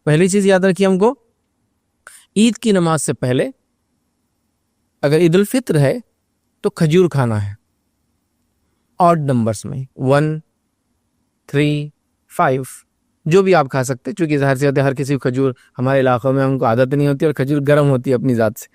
پہلی چیز یاد رکھیے ہم کو، عید کی نماز سے پہلے اگر عید الفطر ہے تو کھجور کھانا ہے آڈ نمبرز میں 1 3 5 جو بھی آپ کھا سکتے، چونکہ ظاہر سی بات ہے ہر کسی کو کھجور ہمارے علاقوں میں ہم کو عادت نہیں ہوتی اور کھجور گرم ہوتی ہے اپنی ذات سے،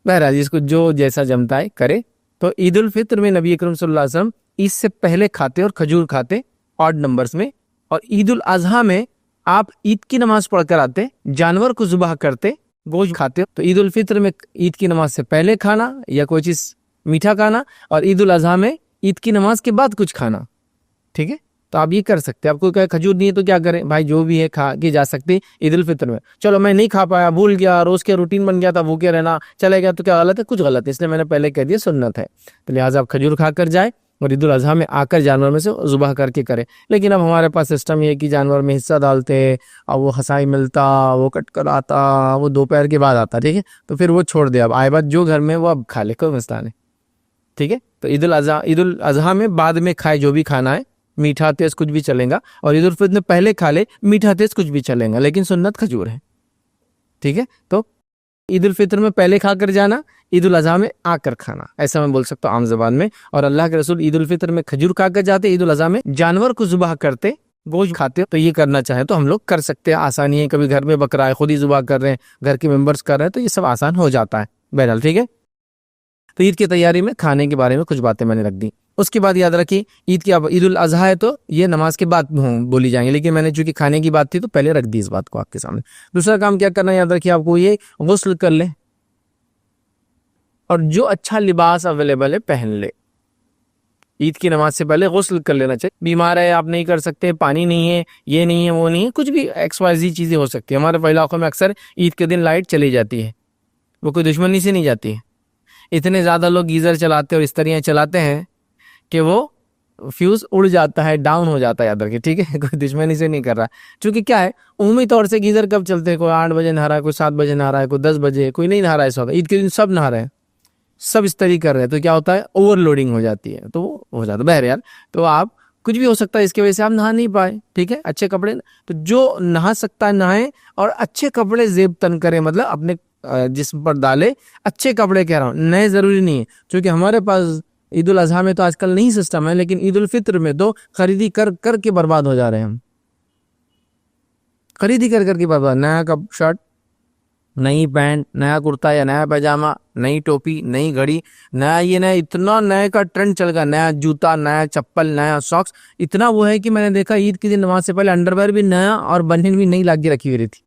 بہرحال جس کو جو جیسا جمتا ہے کرے۔ تو عید الفطر میں نبی اکرم صلی اللہ علیہ وسلم عید سے پہلے کھاتے اور کھجور کھاتے آڈ نمبرز میں، اور عید الاضحیٰ میں آپ عید کی نماز پڑھ کر آتے، جانور کو ذبح کرتے، گوشت کھاتے۔ تو عید الفطر میں عید کی نماز سے پہلے کھانا یا کوئی چیز میٹھا کھانا، اور عید الاضحیٰ میں عید کی نماز کے بعد کچھ کھانا، ٹھیک ہے؟ تو آپ یہ کر سکتے ہیں۔ آپ کو کہے کھجور نہیں ہے تو کیا کریں بھائی، جو بھی ہے کھا کے جا سکتے عید الفطر میں۔ چلو میں نہیں کھا پایا، بھول گیا، روز کے روٹین بن گیا تھا، بھوکے رہنا چلے گیا، تو کیا غلط ہے؟ کچھ غلط ہے، اس لیے میں نے پہلے کہہ دیا سنت ہے، تو لہٰذا آپ کھجور کھا کر جائیں اور عید الاضحیٰ میں آ کر جانور میں سے ذبح کر کے کریں۔ لیکن اب ہمارے پاس سسٹم یہ ہے کہ جانور میں حصہ ڈالتے اور وہ خسائی ملتا، وہ کٹ کر آتا، وہ دوپہر کے بعد آتا، ٹھیک ہے؟ تو پھر وہ چھوڑ دے، اب آئے بات جو گھر میں وہ اب کھا لے، کوئی مسئلہ نہیں، ٹھیک ہے؟ تو عید الاضحیٰ میں بعد میں کھائے جو بھی کھانا ہے، میٹھا تیز کچھ بھی چلے گا، اور عید الفطر میں پہلے کھا لے میٹھا تیز کچھ بھی چلے گا، لیکن سنت کھجور ہے، ٹھیک ہے؟ تو عید الفطر میں پہلے کھا کر جانا، عید الاضحیٰ میں آ کر کھانا، ایسا میں بول سکتا ہوں عام زبان میں۔ اور اللہ کے رسول عید الفطر میں کھجور کھا کر جاتے، عید الاضحیٰ میں جانور کو ذبح کرتے، گوشت کھاتے۔ تو یہ کرنا چاہیں تو ہم لوگ کر سکتے ہیں، آسانی ہے، کبھی گھر میں بکرا ہے خود ہی ذبح کر رہے ہیں، گھر کے ممبرز کر رہے ہیں، تو یہ سب آسان ہو جاتا ہے بہرحال، ٹھیک ہے؟ تو عید کی تیاری میں کھانے کے بارے میں کچھ باتیں میں نے رکھ دی۔ اس کے بعد یاد رکھیے عید الاضحیٰ ہے تو یہ نماز کے بعد بولی جائیں گے، لیکن میں نے چونکہ کھانے کی بات تھی تو پہلے رکھ دی اس بات کو آپ کے سامنے۔ دوسرا کام کیا کرنا ہے یاد رکھیے آپ کو، یہ غسل کر لیں اور جو اچھا لباس اویلیبل ہے پہن لے۔ عید کی نماز سے پہلے غسل کر لینا چاہیے۔ بیمار ہے آپ نہیں کر سکتے، پانی نہیں ہے، یہ نہیں ہے، وہ نہیں ہے، کچھ بھی XYZ چیزیں ہو سکتی ہیں۔ ہمارے علاقوں میں اکثر عید کے دن لائٹ چلی جاتی ہے، وہ کوئی دشمنی سے نہیں جاتی ہے۔ اتنے زیادہ لوگ گیزر چلاتے اور استریاں چلاتے ہیں کہ وہ فیوز اڑ جاتا ہے، ڈاؤن ہو جاتا ہے، یاد رکھیے، ٹھیک ہے؟ کوئی دشمنی سے نہیں کر رہا، چونکہ کیا ہے عمومی طور سے گیزر کب چلتے ہیں؟ کوئی 8 بجے نہا رہا ہے، کوئی 7 بجے نہا رہا ہے، کوئی 10 بجے، کوئی نہیں نہا رہا ہے۔ اس وقت عید کے دن سب نہا رہے ہیں، سب استری کر رہے ہیں، تو کیا ہوتا ہے اوور لوڈنگ ہو جاتی ہے، تو وہ ہو جاتا ہے بہرحال۔ تو آپ کچھ بھی ہو سکتا ہے، اس کی وجہ سے آپ نہا نہیں پائے، ٹھیک ہے؟ اچھے کپڑے، تو جو نہا سکتا ہے نہائے، اور اچھے کپڑے زیب تن کرے، مطلب اپنے جسم پر ڈالے اچھے کپڑے، کہہ رہا ہوں نئے ضروری نہیں ہے، کیونکہ ہمارے پاس عید الاضحیٰ میں تو آج کل نہیں سسٹم ہے، لیکن عید الفطر میں تو خریدی کر کر کے برباد ہو جا رہے ہیں ہم، خریدی کر کر کے برباد۔ نیا شرٹ، نئی پینٹ، نیا کرتا یا نیا پائجامہ، نئی ٹوپی، نئی گھڑی، نیا یہ نیا، اتنا نئے کا ٹرینڈ چل گیا، نیا جوتا، نیا چپل، نیا ساکس، اتنا وہ ہے کہ میں نے دیکھا عید کے دن نماز سے پہلے انڈر ویئر بھی نیا اور بنین بھی نئی لا کے رکھی ہوئی تھی۔